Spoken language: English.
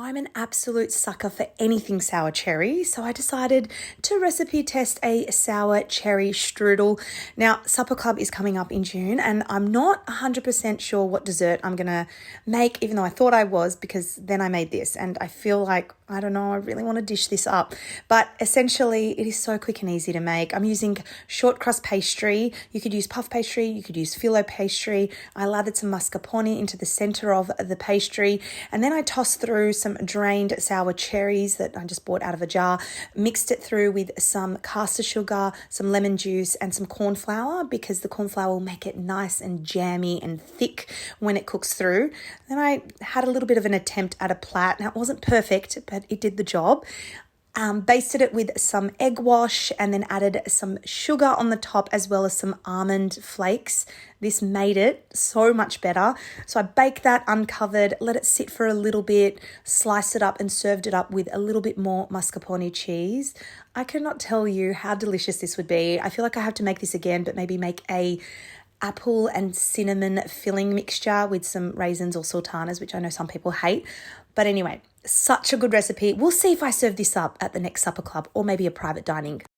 I'm an absolute sucker for anything sour cherry, so I decided to recipe test a sour cherry strudel. Now, Supper Club is coming up in June, and I'm not 100% sure what dessert I'm going to make, even though I thought I was, because then I made this, and I feel like, I don't know, I really want to dish this up. But essentially, it is so quick and easy to make. I'm using short crust pastry. You could use puff pastry, you could use phyllo pastry. I lathered some mascarpone into the center of the pastry, and then I tossed through some drained sour cherries that I just bought out of a jar, mixed it through with some caster sugar, some lemon juice, and some corn flour, because the corn flour will make it nice and jammy and thick when it cooks through. Then I had a little bit of an attempt at a plat. Now, it wasn't perfect, but it did the job. Basted it with some egg wash and then added some sugar on the top as well as some almond flakes. This made it so much better. So I baked that uncovered, let it sit for a little bit, sliced it up and served it up with a little bit more mascarpone cheese. I cannot tell you how delicious this would be. I feel like I have to make this again, but maybe make a apple and cinnamon filling mixture with some raisins or sultanas, which I know some people hate. But anyway, such a good recipe. We'll see if I serve this up at the next Supper Club or maybe a private dining.